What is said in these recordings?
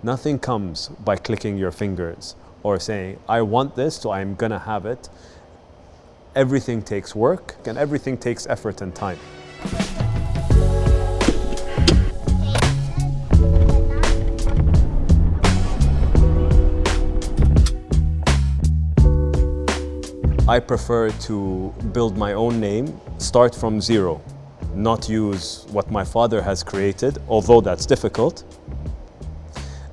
Nothing comes by clicking your fingers or saying, I want this, so I'm gonna have it. Everything takes work and everything takes effort and time. I prefer to build my own name, start from zero, not use what my father has created, although that's difficult,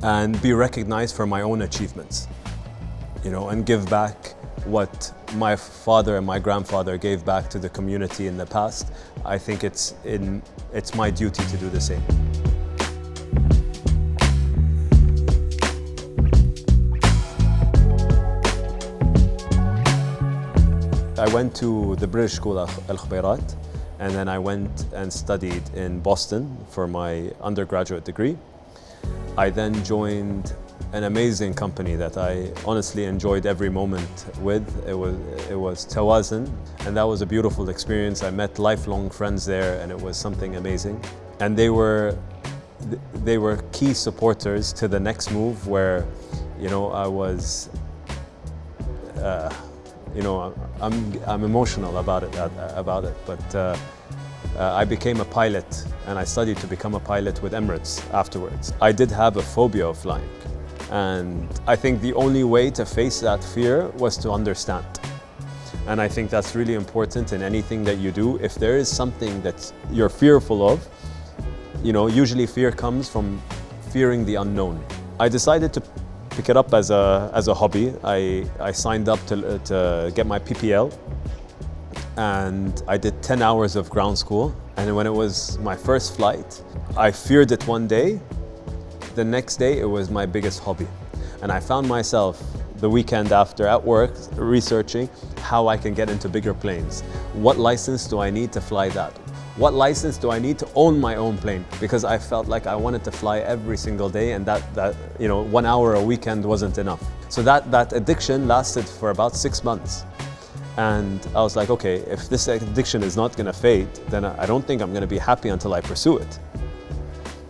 and be recognized for my own achievements, and give back what my father and my grandfather gave back to the community in the past. I think it's my duty to do the same. I went to the British School Al Khubayrat, and then I went and studied in Boston for my undergraduate degree. I then joined an amazing company that I honestly enjoyed every moment with. It was Tawazun, and that was a beautiful experience. I met lifelong friends there, and it was something amazing. And they were key supporters to the next move, where I was I'm emotional about it, but I became a pilot, and I studied to become a pilot with Emirates afterwards. I did have a phobia of flying, and I think the only way to face that fear was to understand. And I think that's really important in anything that you do. If there is something that you're fearful of, usually fear comes from fearing the unknown. I decided to pick it up as a hobby. I signed up to get my PPL, and I did 10 hours of ground school. And when it was my first flight, I feared it one day. The next day, it was my biggest hobby. And I found myself the weekend after at work researching how I can get into bigger planes. What license do I need to fly that? What license do I need to own my own plane? Because I felt like I wanted to fly every single day, and that 1 hour a weekend wasn't enough. So that addiction lasted for about 6 months. And I was like, okay, if this addiction is not gonna fade, then I don't think I'm gonna be happy until I pursue it.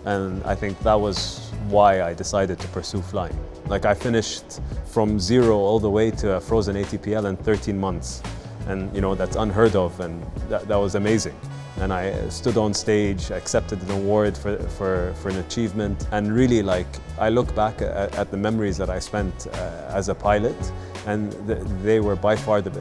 And I think that was why I decided to pursue flying. Like, I finished from zero all the way to a frozen ATPL in 13 months. And that's unheard of, and that was amazing. And I stood on stage, accepted an award for an achievement. And really, I look back at the memories that I spent as a pilot, and they were by far the,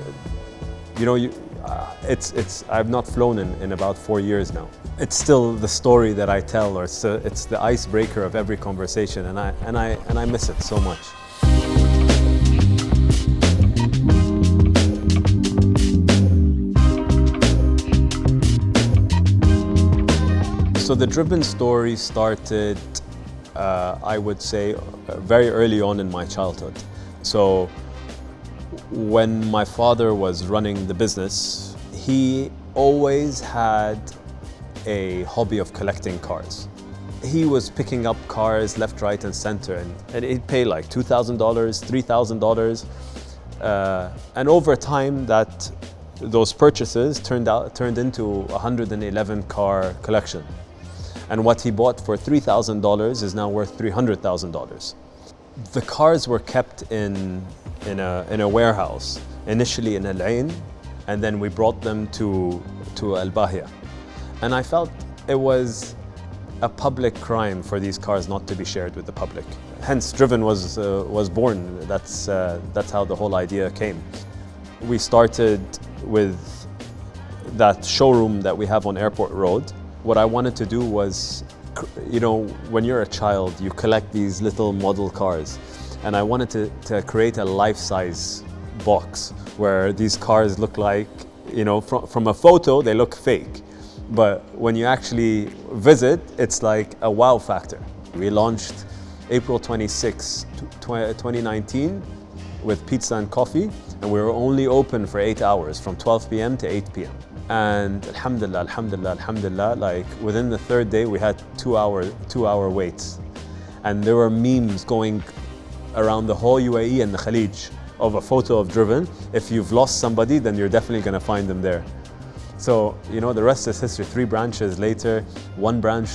I've not flown in about 4 years now. It's still the story that I tell, or it's the icebreaker of every conversation, and I miss it so much. So the Driven story started, I would say, very early on in my childhood. So when my father was running the business, he always had a hobby of collecting cars. He was picking up cars left, right, and center, and he'd pay like $2,000, $3,000. And over time, those purchases turned into a 111 car collection. And what he bought for $3,000 is now worth $300,000. The cars were kept in a warehouse, initially in Al Ain, and then we brought them to Al Bahia. And I felt it was a public crime for these cars not to be shared with the public. Hence, Driven was born. That's how the whole idea came. We started with that showroom that we have on Airport Road. What I wanted to do was, when you're a child, you collect these little model cars. And I wanted to create a life-size box where these cars look like, from a photo, they look fake. But when you actually visit, it's like a wow factor. We launched April 26, 2019 with pizza and coffee, and we were only open for 8 hours, from 12 p.m. to 8 p.m. And alhamdulillah, like within the third day, we had 2 hour waits. And there were memes going around the whole UAE and the Khalij of a photo of Driven. If you've lost somebody, then you're definitely gonna find them there. So, you know, the rest is history. 3 branches later, 1 branch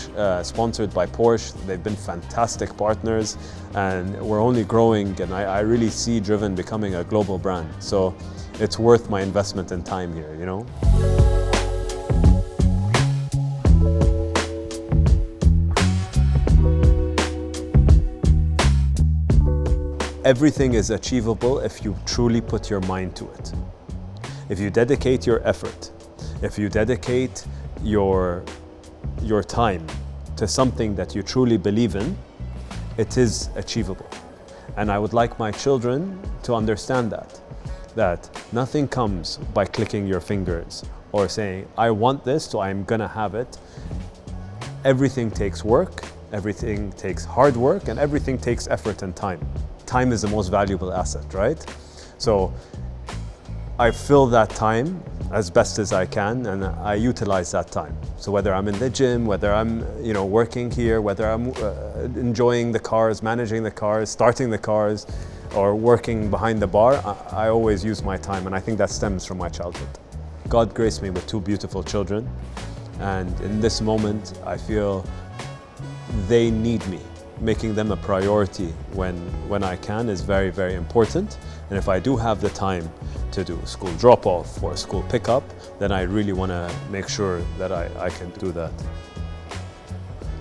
sponsored by Porsche. They've been fantastic partners and we're only growing, and I really see Driven becoming a global brand. So it's worth my investment in time here, you know? Everything is achievable if you truly put your mind to it. If you dedicate your effort, if you dedicate your time to something that you truly believe in, it is achievable. And I would like my children to understand that nothing comes by clicking your fingers or saying, I want this, so I'm gonna have it. Everything takes work, everything takes hard work, and everything takes effort and time. Time is the most valuable asset, right? So I fill that time as best as I can, and I utilize that time. So whether I'm in the gym, whether I'm working here, whether I'm enjoying the cars, managing the cars, starting the cars, or working behind the bar, I always use my time, and I think that stems from my childhood. God graced me with 2 beautiful children, and in this moment I feel they need me. Making them a priority when I can is very, very important. And if I do have the time to do school drop-off or school pickup, then I really want to make sure that I can do that.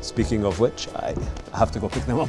Speaking of which, I have to go pick them up.